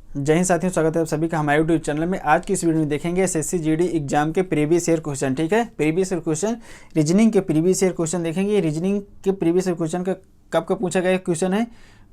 जय हिंद साथियों, स्वागत है आप सभी का हमारे यूट्यूब चैनल में। आज की इस वीडियो में देखेंगे एसएससी जीडी एग्जाम के प्रीवियस ईयर क्वेश्चन। ठीक है, प्रीवियस ईयर क्वेश्चन, रीजनिंग के प्रीवियस ईयर क्वेश्चन देखेंगे। रीजनिंग के प्रीवियस ईयर क्वेश्चन का कब का पूछा गया क्वेश्चन है,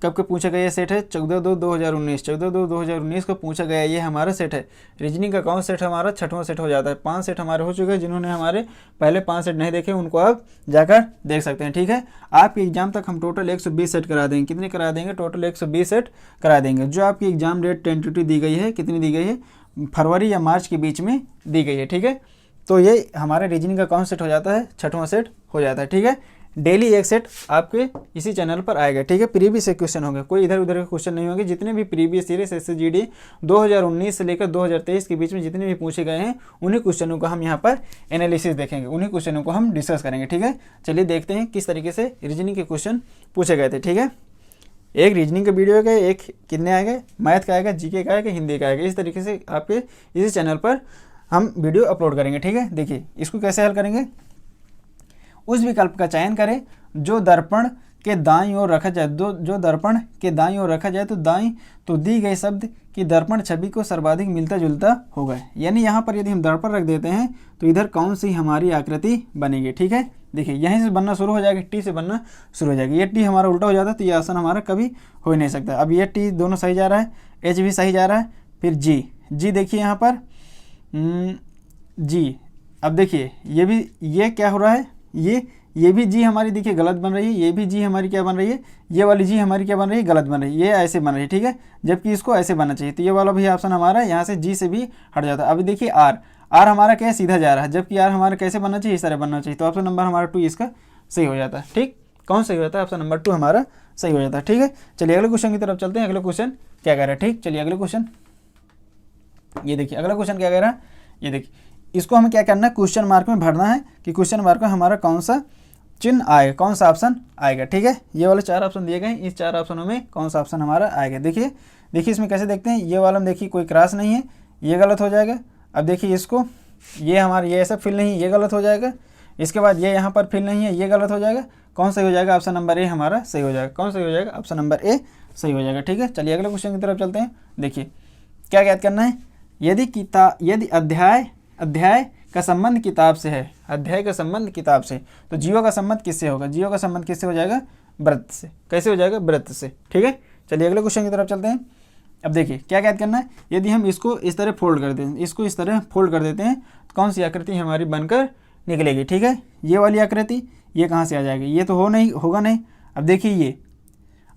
कब का पूछा गया सेट है 14/2/2019। 14/2/2019 को पूछा गया ये हमारा सेट है। रीजनिंग का कौन सेट हमारा 6वां सेट हो जाता है। 5 सेट हमारे हो चुके हैं। जिन्होंने हमारे पहले 5 सेट नहीं देखे उनको आप जाकर देख सकते हैं। ठीक है, आपके एग्जाम तक हम टोटल 120 सेट करा देंगे। कितने करा देंगे? टोटल 120 सेट करा देंगे। जो आपकी एग्जाम डेट टेंटेटिव दी गई है, कितनी दी गई है? फरवरी या मार्च के बीच में दी गई है। ठीक है, तो ये हमारे रीजनिंग का कौन सेट हो जाता है? 6वां सेट हो जाता है। ठीक है, डेली एक सेट आपके इसी चैनल पर आएगा। ठीक है, प्रीवियस क्वेश्चन होंगे, कोई इधर उधर के क्वेश्चन नहीं होंगे। जितने भी प्रीवियस ईयर एसएससी जीडी 2019 से लेकर 2023 के बीच में जितने भी पूछे गए हैं उन्हीं क्वेश्चनों का हम यहाँ पर एनालिसिस देखेंगे, उन्हीं क्वेश्चनों को हम डिस्कस करेंगे। ठीक है, चलिए देखते हैं किस तरीके से रीजनिंग के क्वेश्चन पूछे गए थे। ठीक है, एक रीजनिंग का वीडियो आएगा, एक कितने आएगा? मैथ का आएगा, जीके का आएगा, हिंदी का आएगा। इस तरीके से आपके इसी चैनल पर हम वीडियो अपलोड करेंगे। ठीक है, देखिए इसको कैसे हल करेंगे। उस विकल्प का चयन करें जो दर्पण के दाईं ओर रखा जाए। जो दर्पण के दाईं ओर रखा जाए तो दी गई शब्द की दर्पण छवि को सर्वाधिक मिलता जुलता होगा। यानी यहाँ पर यदि हम दर्पण रख देते हैं तो इधर कौन सी हमारी आकृति बनेगी। ठीक है, देखिए यहीं से बनना शुरू हो जाएगा, टी से बनना शुरू हो जाएगा। ये टी हमारा उल्टा हो जाता है तो ये आसन हमारा कभी हो ही नहीं सकता। अब ये टी दोनों सही जा रहा है, एच भी सही जा रहा है। फिर जी देखिए यहाँ पर जी। अब देखिए ये क्या हो रहा है? ये भी जी हमारी देखिए गलत बन रही है। ये भी जी हमारी क्या बन रही है? ये वाली जी हमारी क्या बन रही है? गलत बन रही है। ये ऐसे बन रही है। ठीक है, जबकि इसको ऐसे बनना चाहिए। तो ये वाला भी ऑप्शन हमारा यहाँ से जी से भी हट जाता है। अभी देखिए आर हमारा क्या सीधा जा रहा है, जबकि आर हमारा कैसे बनना चाहिए? इस तरह बनना चाहिए। तो ऑप्शन नंबर हमारा 2 इसका सही हो जाता है। ठीक, कौन सही हो जाता है? ऑप्शन नंबर 2 हमारा सही हो जाता है। ठीक है, चलिए अगले क्वेश्चन की तरफ चलते हैं। अगले क्वेश्चन क्या कह रहा है? ठीक, चलिए अगले क्वेश्चन ये देखिए। अगला क्वेश्चन क्या कह रहा है? ये देखिए, इसको हमें क्या करना है? क्वेश्चन मार्क में भरना है कि क्वेश्चन मार्क में हमारा कौन सा चिन्ह आएगा, कौन सा ऑप्शन आएगा। ठीक है, ये वाले 4 ऑप्शन दिए गए हैं, इस 4 ऑप्शनों में कौन सा ऑप्शन हमारा आएगा। देखिए इसमें कैसे देखते हैं। ये वाला में देखिए कोई क्रॉस नहीं है, ये गलत हो जाएगा। अब देखिए इसको, ये हमारा ये ऐसा फिल नहीं, ये गलत हो जाएगा। इसके बाद ये यहाँ पर फिल नहीं है, ये गलत हो जाएगा। कौन सही हो जाएगा? ऑप्शन नंबर ए हमारा सही हो जाएगा। कौन सही हो जाएगा? ऑप्शन नंबर ए सही हो जाएगा। ठीक है, चलिए अगले क्वेश्चन की तरफ चलते हैं। देखिए क्या याद करना है। यदि अध्याय का संबंध किताब से है, अध्याय का संबंध किताब से, तो जीवों का संबंध किससे होगा? जीवों का संबंध किससे हो जाएगा? व्रत से। कैसे हो जाएगा? व्रत से। ठीक है, चलिए अगले क्वेश्चन की तरफ चलते हैं। अब देखिए क्या याद करना है। यदि हम इसको इस तरह फोल्ड कर देते हैं, इसको इस तरह फोल्ड कर देते हैं, तो कौन सी आकृति हमारी बनकर निकलेगी? ठीक है, ये वाली आकृति, ये कहाँ से आ जाएगी? ये तो होगा नहीं। अब देखिए ये,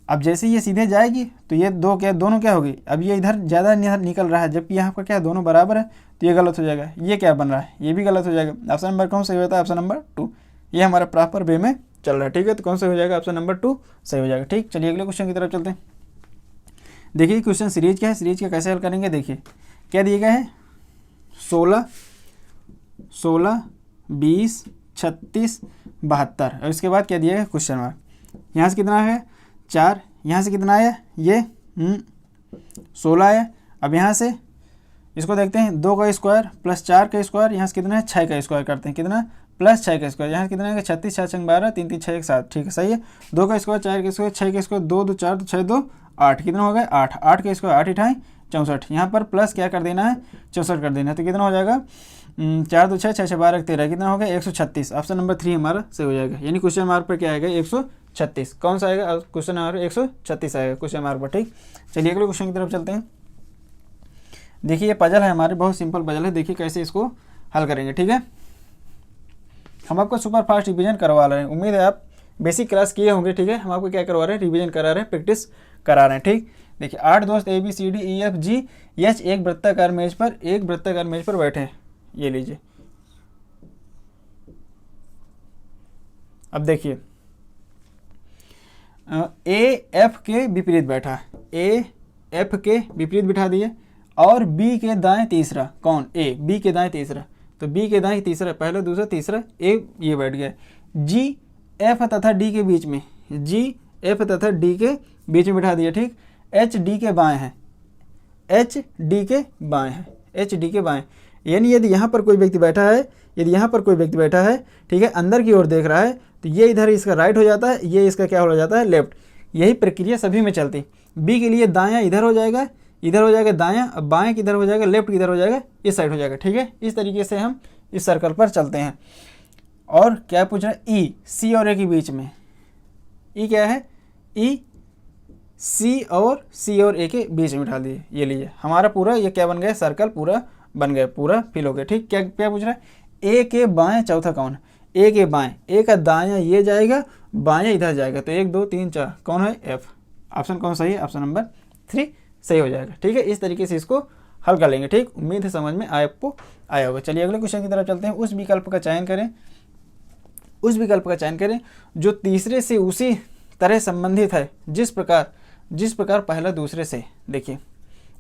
अब जैसे ये सीधे जाएगी तो ये दोनों क्या होगी? अब ये इधर ज़्यादा निकल रहा है, जबकि यहाँ पर क्या दोनों बराबर है, तो ये गलत हो जाएगा। ये क्या बन रहा है? ये भी गलत हो जाएगा। ऑप्शन नंबर कौन सही होता है? Option number 2। ये हमारा प्रॉपर वे में चल रहा है। ठीक है, तो कौन सही हो जाएगा? ऑप्शन नंबर 2 सही हो जाएगा। ठीक, चलिए अगले क्वेश्चन की तरफ चलते हैं। देखिए क्वेश्चन सीरीज क्या है, सीरीज का कैसे हल करेंगे। देखिए क्या दिए गए हैं? 16, 20, 36, 72 और इसके बाद क्या दिया गया? Question mark. यहाँ से कितना है? 4। यहाँ से कितना आया? ये 16 आया। अब यहाँ से इसको देखते हैं, 2 का स्क्वायर प्लस 4 का स्क्वायर, यहाँ से कितना है? 6 का स्क्वायर करते हैं। कितना? प्लस 6 का स्क्वायर। यहाँ से कितना है? 36, 6 6 12, 3 3 6 1 7। ठीक है, सही है। 2 का स्क्वायर, 4 का स्क्वायर, 6 का स्क्वायर, 2 2 4 6 2 8। कितना हो गया? 8। 8 का स्क्वायर 8 8 64। यहाँ पर प्लस क्या कर देना है? 64 कर देना है। तो कितना हो जाएगा? 4 2 6 6 6 12 13। कितना हो गया? 136। ऑप्शन नंबर 3 हमारा सही हो जाएगा। यानी क्वेश्चन मार्क पर क्या आएगा? 136। कौन सा आएगा? क्वेश्चन नंबर 136 आएगा क्वेश्चन मार्क पर। ठीक, चलिए अगले क्वेश्चन की तरफ चलते हैं। देखिए ये पजल है हमारे, बहुत सिंपल पजल है। देखिए कैसे इसको हल करेंगे। ठीक है, हम आपको सुपर फास्ट रिवीजन करवा रहे हैं। उम्मीद है आप बेसिक क्लास किए होंगे। ठीक है, हम आपको क्या करवा रहे हैं? रिवीजन करा रहे हैं, प्रैक्टिस करा रहे हैं। ठीक, देखिए 8 दोस्त ABCDEFGH एक वृत्ताकार मेज पर बैठे हैं। ये लीजिए। अब देखिए AF के विपरीत बैठा है, AF के विपरीत बिठा दिए और B के दाएं तीसरा। कौन? A। B के दाएं तीसरा, तो B के दाएं तीसरा, पहला दूसरा तीसरा, A ये बैठ गया। G F तथा D के बीच में, G F तथा D के बीच में बिठा दिया। ठीक, H D के बाएं है, H D के बाएं है, H D के बाएं। यानी यदि यहाँ पर कोई व्यक्ति बैठा है, ठीक है, अंदर की ओर देख रहा है, तो ये इधर इसका राइट हो जाता है, ये इसका क्या हो जाता है? लेफ्ट। यही प्रक्रिया सभी में चलती। बी के लिए दायां इधर हो जाएगा, इधर हो जाएगा दायां, अब बाएं किधर हो जाएगा, लेफ्ट किधर हो जाएगा, इस साइड हो जाएगा। ठीक है, इस तरीके से हम इस सर्कल पर चलते हैं। और क्या पूछ रहा है, ई सी और ए के बीच में, ई क्या है, ई सी और ए के बीच में उठा दिए। ये लीजिए हमारा पूरा ये क्या बन गया, सर्कल पूरा बन गया, पूरा फिल हो गया। ठीक, क्या क्या पूछ रहा है, ए के बाएं चौथा कौन है, ए के बाएं, ए का दायां ये जाएगा, बाएं इधर जाएगा, तो 1 2 3 4 कौन है, एफ। ऑप्शन कौन सही है, ऑप्शन नंबर 3 सही हो जाएगा। ठीक है, इस तरीके से इसको हल कर लेंगे। ठीक, उम्मीद है समझ में आपको आया होगा। चलिए अगले क्वेश्चन की तरफ चलते हैं। उस विकल्प का चयन करें, उस विकल्प का चयन करें जो तीसरे से उसी तरह संबंधित है जिस प्रकार पहला दूसरे से। देखिए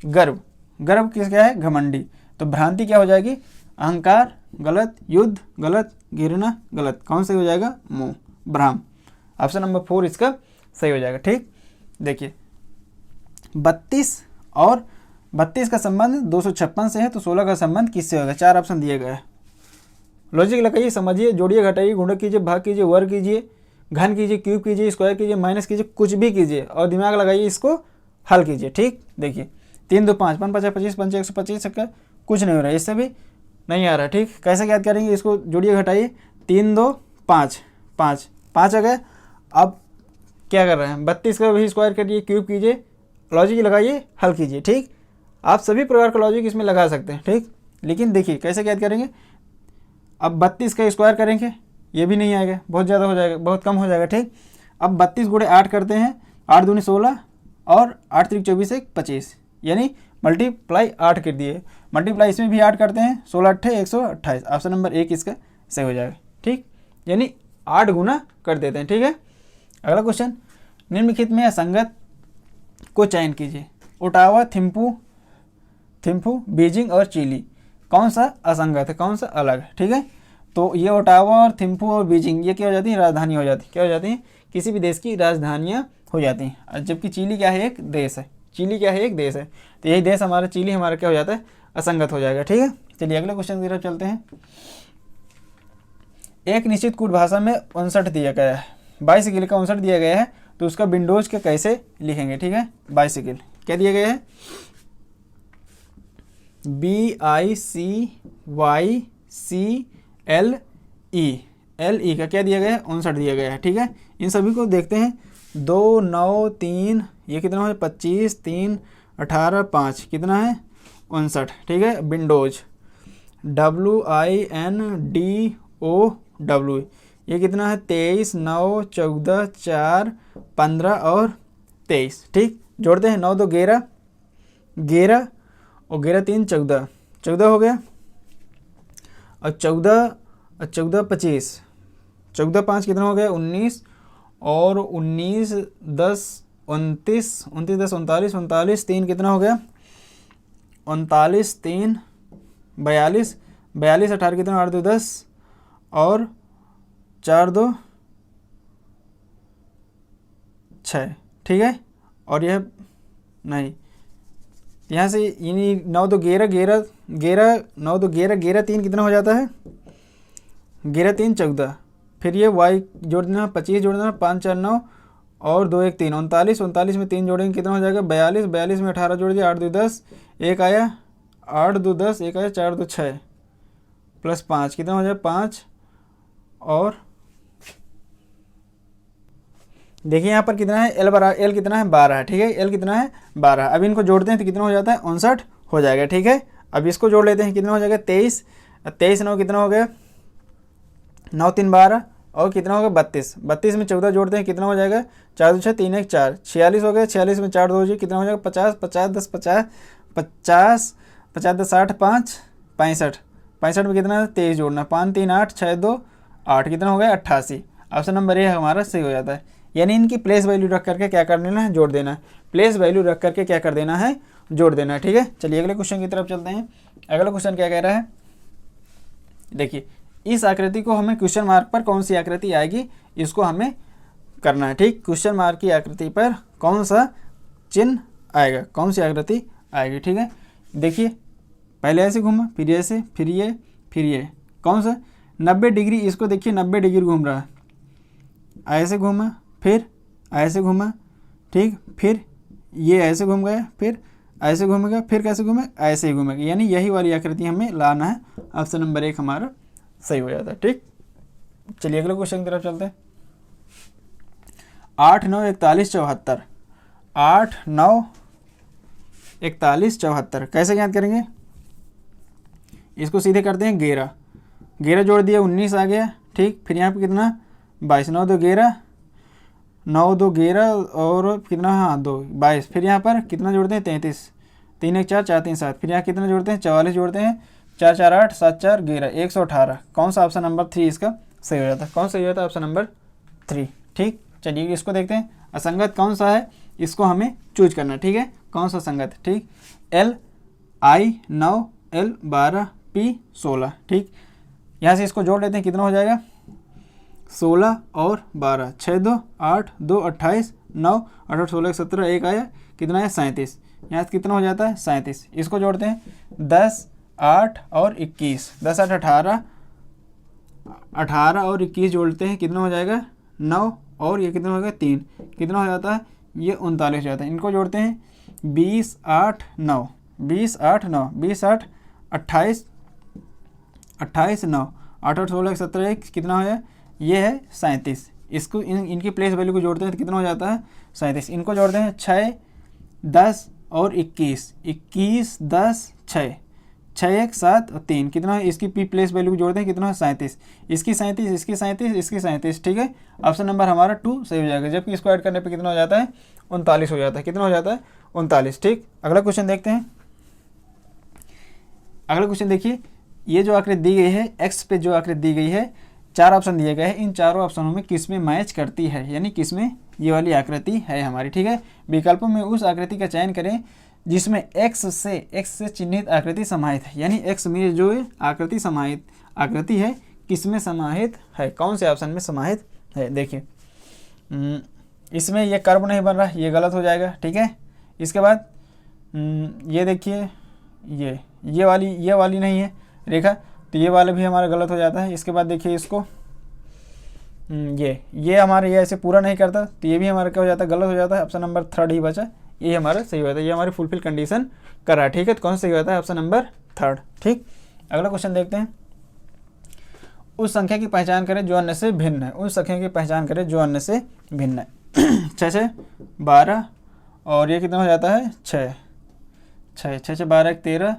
गर्व, गर्व किस क्या है, घमंडी, तो भ्रांति क्या हो जाएगी, अहंकार गलत, युद्ध गलत, घृणा गलत, कौन सही हो जाएगा, मोह, भ्राम। ऑप्शन नंबर 4 इसका सही हो जाएगा। ठीक, देखिए 32 और 32 का संबंध 256 से है, तो 16 का संबंध किससे होगा, 4 ऑप्शन दिए गए हैं। लॉजिक लगाइए, समझिए, जोड़िए, घटाइए, गुणक कीजिए, भाग कीजिए, वर्ग कीजिए, घन कीजिए, क्यूब कीजिए, स्क्वायर कीजिए, माइनस कीजिए, कुछ भी कीजिए और दिमाग लगाइए, इसको हल कीजिए। ठीक, देखिए 3 2 5 5 5 25 5 125 का कुछ नहीं हो रहा है, इससे भी नहीं आ रहा। ठीक, कैसे याद करेंगे, इसको जोड़िए, घटाइए, 3 2 5 5 5 आ गए। अब क्या कर रहे हैं, 32 का भी स्क्वायर करिए, क्यूब कीजिए, लॉजिक लगाइए, हल कीजिए। ठीक, आप सभी प्रकार का लॉजिक इसमें लगा सकते हैं। ठीक, लेकिन देखिए कैसे याद करेंगे, अब 32 का स्क्वायर करेंगे, ये भी नहीं आएगा, बहुत ज़्यादा हो जाएगा, बहुत कम हो जाएगा। ठीक, अब 32 गुणे 8 करते हैं, 8 दूनी 16 और 8 3 24 1 25, यानी मल्टीप्लाई 8 कर दिए, मल्टीप्लाई इसमें भी 8 करते हैं, 16 8 128। ऑप्शन नंबर 1 इसका सही हो जाएगा। ठीक, यानी 8 गुना कर देते हैं। ठीक है, अगला क्वेश्चन, निम्नलिखित में असंगत को चयन कीजिए। ओटावा, थिम्पू, बीजिंग और चिली, कौन सा असंगत है, कौन सा अलग है। ठीक है, तो ये ओटावा और थिम्पू और बीजिंग ये क्या हो जाती है, राजधानी हो जाती है, क्या हो जाती हैं, किसी भी देश की राजधानियाँ हो जाती हैं। जबकि चिली क्या है, एक देश है, चिली क्या है, एक देश है, तो यही देश हमारा चिली हमारा क्या हो जाता है, असंगत हो जाएगा। ठीक है, चलिए अगले क्वेश्चन की तरफ चलते हैं। एक निश्चित कूट भाषा में 59 दिया गया है, बाइसिकल का 59 दिया गया है, तो उसका विंडोज के कैसे लिखेंगे। ठीक है, बाइसिकल क्या दिया गया है, BICYCLE का क्या दिया गया है, 59 दिया गया है। ठीक है, इन सभी को देखते हैं, 2 9 3 ये कितना है, 25 3 18 5 कितना है, 59। ठीक है, विंडोज WINDOW ये कितना है, 23 9 14 4 15 और 23। ठीक, जोड़ते हैं, 9 2 11 11 और 11 3 14 14 हो गया, और 14 25 14 5 कितना हो गया, 19 और 19 10 29 29 10 39 39 3 कितना हो गया, 39 3 42 42 18 कितना, 8 2 10 और 4 2 6। ठीक है, और यह नहीं, यहाँ से यानी 9 2 11 11 11 9 2 11 11 3 कितना हो जाता है, 11 3 14, फिर ये y जोड़ देना, 25 जोड़ देना, 5 4 9 और 2 1 3 39 39 में 3 जोड़ेंगे कितना हो जाएगा, 42 42 में 18 जोड़ दिया, 8 2 10 1 आया, 8 2 10 1 आया, 4 2 6 प्लस 5 कितना हो जाएगा, 5 और देखिए यहाँ पर कितना है, एल कितना है, 12 है। ठीक है, एल कितना है, 12। अब इनको जोड़ते हैं तो कितना हो जाता है, 59 हो जाएगा। ठीक है, अब इसको जोड़ लेते हैं, कितना हो जाएगा, 23 23 9 कितना हो गया, 9 3 12 और कितना हो गया, 32 32 में 14 जोड़ते हैं, कितना हो जाएगा, 4 2 6 3 1 4 46 हो गया, 46 में 4 2 जी कितना हो जाएगा, 50 50 10 50 50 50 10 60 5 65 65 में कितना, 23 जोड़ना, 5 3 8 6 2 8 कितना हो गया, 88। ऑप्शन नंबर ए हमारा सही हो जाता है। यानी इनकी प्लेस वैल्यू रख करके क्या कर देना है, जोड़ देना है, प्लेस वैल्यू रख करके क्या कर देना है, जोड़ देना है। ठीक है, चलिए अगले क्वेश्चन की तरफ चलते हैं। अगला क्वेश्चन क्या कह रहा है, देखिए इस आकृति को हमें क्वेश्चन मार्क पर कौन सी आकृति आएगी, इसको हमें करना है। ठीक, क्वेश्चन मार्क की आकृति पर कौन सा चिन्ह आएगा, कौन सी आकृति आएगी। ठीक है, देखिए पहले ऐसे घूमा, फिर ऐसे, फिर ये कौन सा 90 डिग्री, इसको देखिए 90 डिग्री घूम रहा है, ऐसे घूमा, फिर ऐसे घूमा, ठीक, फिर ये ऐसे घूम गया, फिर ऐसे घूमेगा, फिर कैसे घूमेगा, ऐसे ही घूमेगा, यानी यही वाली आकृति हमें लाना है। ऑप्शन नंबर 1 हमारा सही हो जाता है। ठीक, चलिए अगले क्वेश्चन की तरफ चलते हैं। 8 9 41 74, 8 9 41 74 कैसे ज्ञात करेंगे? इसको सीधे करते हैं 11, 11 जोड़ दिया 19 आ गया। ठीक, फिर यहाँ पे कितना 22, 9 2 11, 9 2 11 और कितना, हाँ 2 22, फिर यहाँ पर कितना जोड़ते हैं 33, 3 1 4 4 3 7, फिर यहाँ कितना जोड़ते हैं 44 जोड़ते हैं, 4 4 8 7 4 11 118। कौन सा ऑप्शन नंबर 3 इसका सही हो जाता है? कौन सही होता है? Option number 3। ठीक, चलिए इसको देखते हैं। असंगत कौन सा है, इसको हमें चूज करना। ठीक है, कौन सा संगत? ठीक, L I 9 L 12 P 16। ठीक, यहाँ से इसको जोड़ लेते हैं, कितना हो जाएगा 16 और 12, 6 2 8 2 28 9 8 16 17 1 आया, कितना है 37। यहाँ से कितना हो जाता है 37। इसको जोड़ते हैं 10 8 और 21, 10 8 18, 18 और 21 जोड़ते हैं, कितना हो जाएगा 9 और ये कितना हो गया 3, कितना हो जाता है ये 39 हो जाता है। इनको जोड़ते हैं 20 8 9, 20 8 9, 20 8 28 28 9 8 8 16 17 1 कितना हो गया, ये है 37। इसको इनकी प्लेस वैल्यू को जोड़ते हैं तो कितना हो जाता है 37। इनको जोड़ते हैं 6 10 और 21, 21 10 6, 6 1 7 और 3, कितना है, इसकी पी प्लेस वैल्यू को जोड़ते हैं, कितना है 37। इसकी 37, इसकी 37, इसकी 37। ठीक है, ऑप्शन नंबर हमारा 2 सही हो जाएगा, जबकि इसको ऐड करने पे कितना हो जाता है 39 हो जाता है। कितना हो जाता है 39। ठीक, अगला क्वेश्चन देखते हैं। अगला क्वेश्चन देखिए, ये जो आकृति दी गई है, एक्स पे जो आकृति दी गई है, 4 ऑप्शन दिए गए हैं, इन चारों ऑप्शनों में किस में मैच करती है, यानी किस में ये वाली आकृति है हमारी। ठीक है, विकल्पों में उस आकृति का चयन करें जिसमें एक्स से चिन्हित आकृति समाहित है, यानी एक्स में जो आकृति समाहित आकृति है किस में समाहित है, कौन से ऑप्शन में समाहित है। देखिए इसमें ये कर्व नहीं बन रहा, ये गलत हो जाएगा। ठीक है, इसके बाद ये देखिए ये वाली नहीं है रेखा, तो ये वाला भी हमारा गलत हो जाता है। इसके बाद देखिए इसको ये हमारे ये ऐसे पूरा नहीं करता, तो ये भी हमारा क्या हो जाता है, गलत हो जाता है। ऑप्शन नंबर 3 ही बचा, ये हमारा सही होता है, ये हमारी फुलफिल कंडीशन कर रहा है। ठीक है, तो कौन सा सही होता है? Option number 3। ठीक, अगला क्वेश्चन देखते हैं। उस संख्या की पहचान करें जो अन्य से भिन्न है, उस संख्या की पहचान करें जो अन्य से भिन्न है। 6 6 12 और ये कितना हो जाता है 6 6 6 6 12 1 13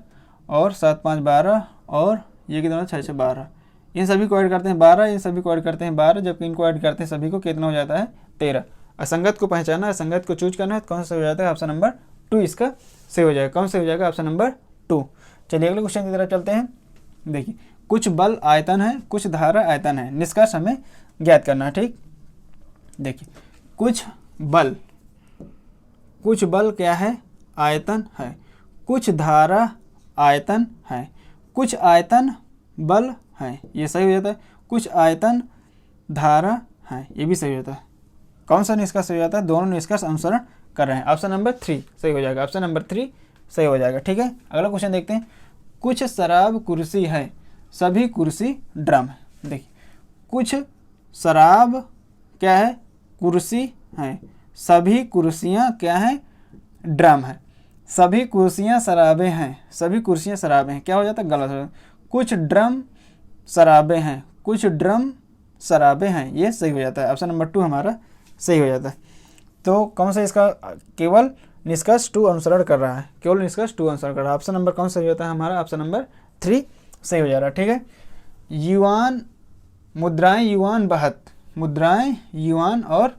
और 7 5 12 और ये कितना 6 6 12। इन सभी को ऐड करते हैं 12, इन सभी को ऐड करते हैं 12, जबकि इनको ऐड करते हैं सभी को, कितना हो जाता है 13। असंगत को पहचाना, असंगत को चूज करना है, तो कौन सा सही हो जाता है? ऑप्शन नंबर 2 इसका सही हो जाएगा। कौन सही हो जाएगा? Option number 2। चलिए अगले क्वेश्चन की तरफ चलते हैं। देखिए, कुछ बल आयतन है, कुछ धारा आयतन है, निष्कर्ष हमें ज्ञात करना है। ठीक, देखिए कुछ बल क्या है? आयतन है। कुछ धारा आयतन है, कुछ आयतन बल है, ये सही हो जाता है। कुछ आयतन धारा है, ये भी सही होता है। कौन सा निष्कर्ष सही हो जाता है? दोनों निष्कर्ष अनुसरण कर रहे हैं। ऑप्शन नंबर 3 सही हो जाएगा, ऑप्शन नंबर 3 सही हो जाएगा। ठीक है, अगला क्वेश्चन देखते हैं। कुछ शराब कुर्सी है, सभी कुर्सी ड्रम है। देखिए, कुछ शराब क्या है? कुर्सी है, सभी कुर्सियाँ क्या है? ड्रम है। सभी कुर्सियाँ शराबें हैं, सभी कुर्सियाँ शराबें हैं, क्या हो जाता है? गलत हो जाता है। कुछ ड्रम शराबें हैं, कुछ ड्रम शराबें हैं, ये सही हो जाता है। ऑप्शन नंबर 2 हमारा सही हो जाता है। तो कौन सा इसका केवल निष्कर्ष 2 अनुसरण कर रहा है, केवल निष्कर्ष 2 अनुसरण कर रहा है। ऑप्शन नंबर कौन सही होता है हमारा? ऑप्शन नंबर 3 सही हो जा रहा है। ठीक है, युआन मुद्राएं, युआन बहत, मुद्राएं युआन और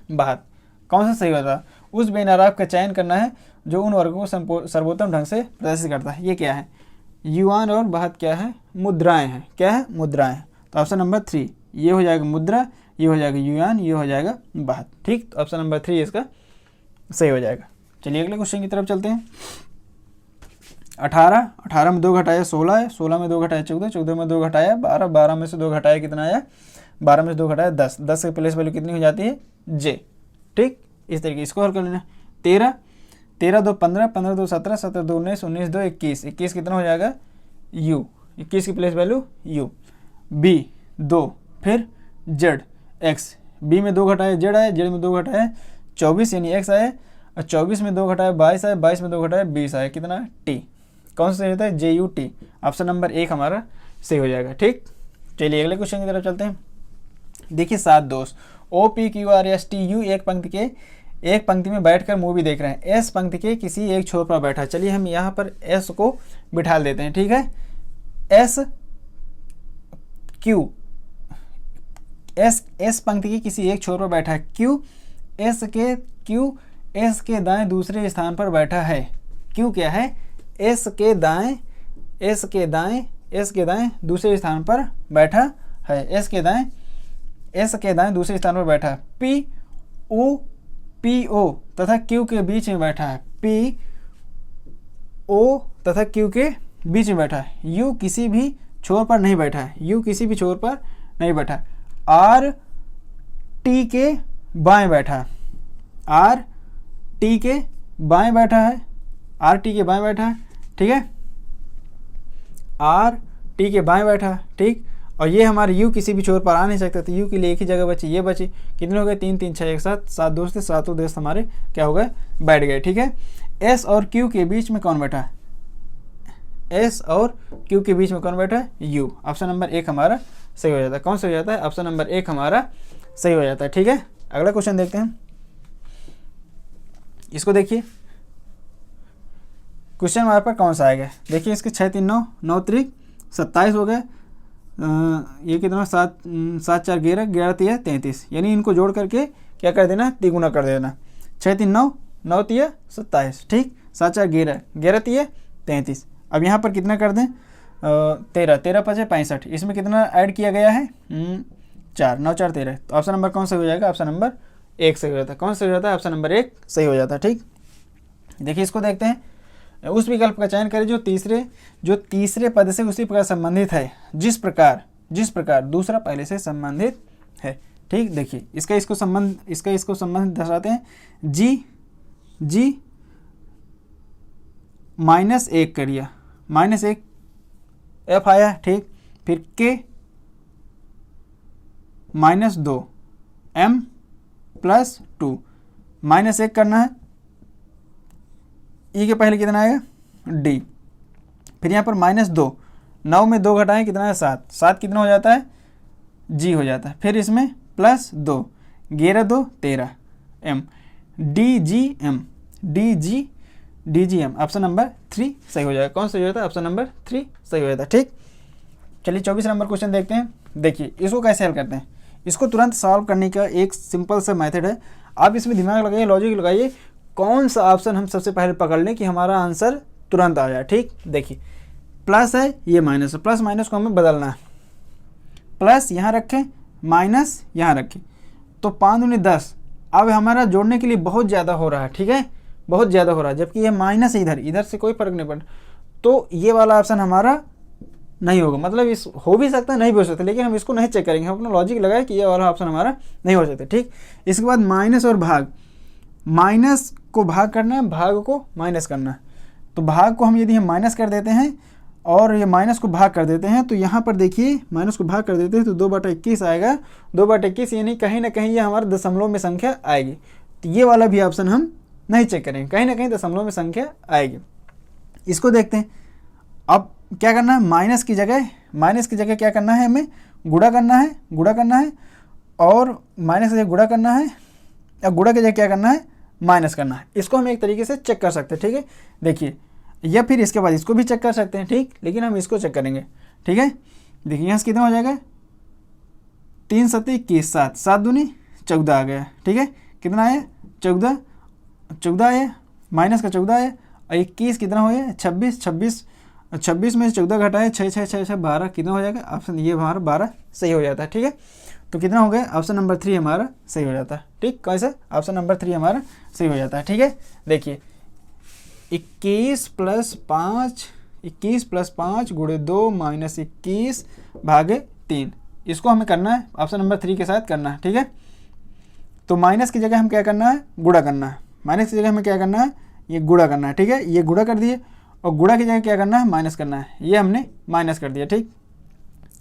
बहत, कौन सा सही होता है? उस बेनाराब का चयन करना है जो उन वर्गों को सर्वोत्तम ढंग से प्रदर्शित करता है। ये क्या है? युआन और बहत क्या है? मुद्राएं हैं। क्या है? मुद्राएं। तो ऑप्शन नंबर 3 ये हो जाएगा मुद्रा, ये हो जाएगा युआन, ये हो जाएगा बहत। ठीक, तो ऑप्शन नंबर 3 इसका सही हो जाएगा। चलिए अगले क्वेश्चन की तरफ चलते हैं। 18 में 2 घटाया 16 है, 16 में 2 घटाया 14, 14 में 2 घटाया 12, 12 में से 2 घटाया कितना आया? 12 में से 2 घटाया 10, 10 के प्लेस वैल्यू कितनी हो जाती है? जे। ठीक, इस तरीके इसको हल कर लेना। 13 13 2 15, 15 2 17, 17 2 19, 19 2 21, 21 कितना हो जाएगा? यू, 21 की प्लेस वैल्यू यू। बी 2, फिर जेड एक्स, बी में 2 घटाया जेड आया, जेड में 2 घटाया 24 यानी एक्स आया, और 24 में 2 घटाए 22 आए, 22 में 2 घटाए 20 आए, कितना टी। कौन सा सही होता है, JUT। ऑप्शन नंबर 1 हमारा सही हो जाएगा। ठीक, चलिए अगले क्वेश्चन की तरफ चलते हैं। देखिए 7 दोस्त OPQRSTU एक पंक्ति में बैठकर मूवी देख रहे हैं। एस पंक्ति के किसी एक छोर पर बैठा। चलिए हम यहाँ पर एस को बिठा देते हैं। ठीक है, एस पंक्ति के किसी एक छोर पर बैठा है। क्यू एस के दाएं दूसरे स्थान पर बैठा है। क्यू क्या है, एस के दाएं दूसरे स्थान पर बैठा है। एस के दाएं दूसरे स्थान पर बैठा है। PO तथा Q के बीच में बैठा है। PO तथा Q के बीच में बैठा है। U किसी भी छोर पर नहीं बैठा है। R T के बाएं बैठा है। R T के बाएं बैठा है। ठीक है, R T के बाएं बैठा है। ठीक, और ये हमारे U किसी भी छोर पर आ नहीं सकता, तो U के लिए एक ही जगह बची, ये बची। कितने हो गए, 3 3 6 एक साथ 7 दोस्त थे, सातों दोस्त हमारे क्या हो गए, बैठ गए। ठीक है, S और Q के बीच में कौन बैठा है, S और Q के बीच में कौन बैठा है, U। ऑप्शन नंबर 1 हमारा सही हो जाता है। कौन सही हो जाता है, ऑप्शन नंबर 1 हमारा सही हो जाता है। ठीक है, अगला क्वेश्चन देखते हैं। इसको देखिए, क्वेश्चन हमारे पर कौन सा आएगा। देखिए इसके 6 3 9 9 3 27 हो गए। ये कितना 7 7 4 11 11 3 33, यानी इनको जोड़ करके क्या कर देना, तिगुना कर देना। 6 3 9 9 3 27। ठीक, 7 4 11 11 3 33। अब यहाँ पर कितना कर दें, 13 13 5 65। इसमें कितना ऐड किया गया है, 4 9 4 13। तो ऑप्शन नंबर कौन सा हो जाएगा, ऑप्शन नंबर 1 सही हो जाता है। कौन सही हो जाता है, ऑप्शन नंबर 1 सही हो जाता है। ठीक, देखिए इसको देखते हैं। उस विकल्प का चयन करें जो तीसरे पद से उसी प्रकार संबंधित है, जिस प्रकार दूसरा पहले से संबंधित है। ठीक, देखिए इसको संबंध दर्शाते हैं। जी -1 कर दिया, -1 F आया। ठीक, फिर K -2 M +2 -1 करना है। E के पहले कितना आएगा, D। फिर यहाँ पर -2 9 में 2 घटाएं कितना है, 7 7 कितना हो जाता है, G हो जाता है। फिर इसमें +2 11 2 13 M DGM। ऑप्शन नंबर 3 सही हो जाएगा। कौन सही हो जाता है, ऑप्शन नंबर 3 सही हो जाता है। ठीक, चलिए 24 नंबर क्वेश्चन देखते हैं। देखिए इसको कैसे हल करते हैं। इसको तुरंत सॉल्व करने का एक सिंपल सा मेथड है। आप इसमें दिमाग लगाइए, लॉजिक लगाइए, कौन सा ऑप्शन हम सबसे पहले पकड़ लें कि हमारा आंसर तुरंत आ जाए। ठीक, देखिए प्लस है, ये माइनस है, प्लस माइनस को हमें बदलना है। प्लस यहाँ रखें, माइनस यहाँ रखें, तो 5 दूनी 10। अब हमारा जोड़ने के लिए बहुत ज़्यादा हो रहा है। ठीक है, बहुत ज़्यादा हो रहा है, जबकि ये माइनस है, इधर से कोई फर्क नहीं पड़ता। तो ये वाला ऑप्शन हमारा नहीं होगा, मतलब इस हो भी सकता है, नहीं भी हो सकता, लेकिन हम इसको नहीं चेक करेंगे। हम अपना लॉजिक लगाए कि ये वाला ऑप्शन हमारा नहीं हो सकता। ठीक, इसके बाद माइनस और भाग, माइनस को भाग करना है, भाग को माइनस करना है। तो भाग को हम यदि हम माइनस कर देते हैं और ये माइनस को भाग कर देते हैं, तो यहाँ पर देखिए माइनस को भाग कर देते हैं तो 2/21 आएगा। 2/21 यानी कहीं ना कहीं ये हमारे दशमलव में संख्या आएगी। तो ये वाला भी ऑप्शन हम नहीं चेक करेंगे, कहीं ना कहीं दशमलव में संख्या आएगी। इसको देखते हैं। अब क्या करना है, माइनस की जगह क्या करना है, हमें गुणा करना है, और माइनस की जगह गुणा करना है, या गुणा की जगह क्या करना है, माइनस करना है। इसको हम एक तरीके से चेक कर सकते हैं। ठीक है, देखिए, या फिर इसके बाद इसको भी चेक कर सकते हैं। ठीक, लेकिन हम इसको चेक करेंगे। ठीक है, देखिए यहाँ से कितना हो जाएगा, 3 7 21 7 7 दूनी 14 आ गया। ठीक है, कितना आया, 14 आया, माइनस का 14 आया, और 21 कितना हो गया, 26 में से 14 घटाए 6 6 6 6 12, कितना हो जाएगा, ऑप्शन ये हमारा 12 सही हो जाता है। ठीक है, तो कितना हो गया, ऑप्शन नंबर 3 हमारा सही हो जाता है। ठीक, कैसे, ऑप्शन नंबर 3 हमारा सही हो जाता है। ठीक है, देखिए 21 + 5 गुणे 2 - 21 भागे 3, इसको हमें करना है ऑप्शन नंबर 3 के साथ करना है। ठीक है, तो माइनस की जगह हम क्या करना है, गुणा करना है। माइनस की जगह हमें क्या करना है, ये गुणा करना है। ठीक है, ये गुणा कर दिए, और गुणा की जगह क्या करना है, माइनस करना है। ये हमने माइनस कर दिया। ठीक,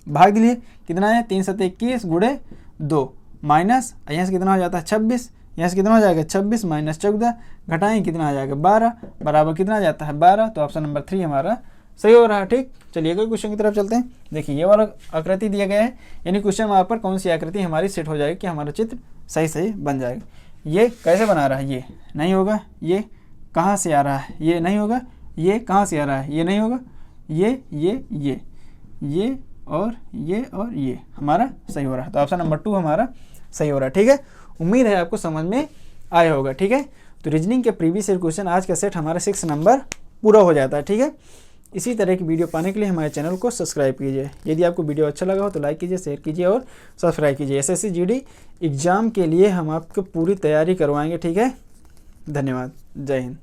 भाग दिए, कितना है, 3 7 21 गुणे 2 माइनस, यहाँ से कितना हो जाता है, 26, यहाँ से कितना हो जाएगा 26 माइनस 14, घटाएं कितना आ जाएगा 12, बराबर कितना आ जाता है 12। तो ऑप्शन नंबर 3 हमारा सही हो रहा है। ठीक, चलिए अगले क्वेश्चन की तरफ चलते हैं। देखिए ये वाला आकृति दिया गया है, यानी क्वेश्चन वहाँ पर कौन सी आकृति हमारी सेट हो जाएगी कि हमारा चित्र सही सही बन जाएगा। ये कैसे बना रहा है, ये नहीं होगा, ये कहाँ से आ रहा है, ये नहीं होगा, ये कहाँ से आ रहा है, ये नहीं होगा, ये और ये हमारा सही हो रहा है। तो ऑप्शन नंबर 2 हमारा सही हो रहा है। ठीक है, उम्मीद है आपको समझ में आया होगा। ठीक है, तो रीजनिंग के प्रीवियस ईयर क्वेश्चन आज का सेट हमारा 6 नंबर पूरा हो जाता है। ठीक है, इसी तरह की वीडियो पाने के लिए हमारे चैनल को सब्सक्राइब कीजिए। यदि आपको वीडियो अच्छा लगा हो तो लाइक कीजिए, शेयर कीजिए और सब्सक्राइब कीजिए। SSC GD एग्ज़ाम के लिए हम आपको पूरी तैयारी करवाएंगे। ठीक है, धन्यवाद, जय हिंद।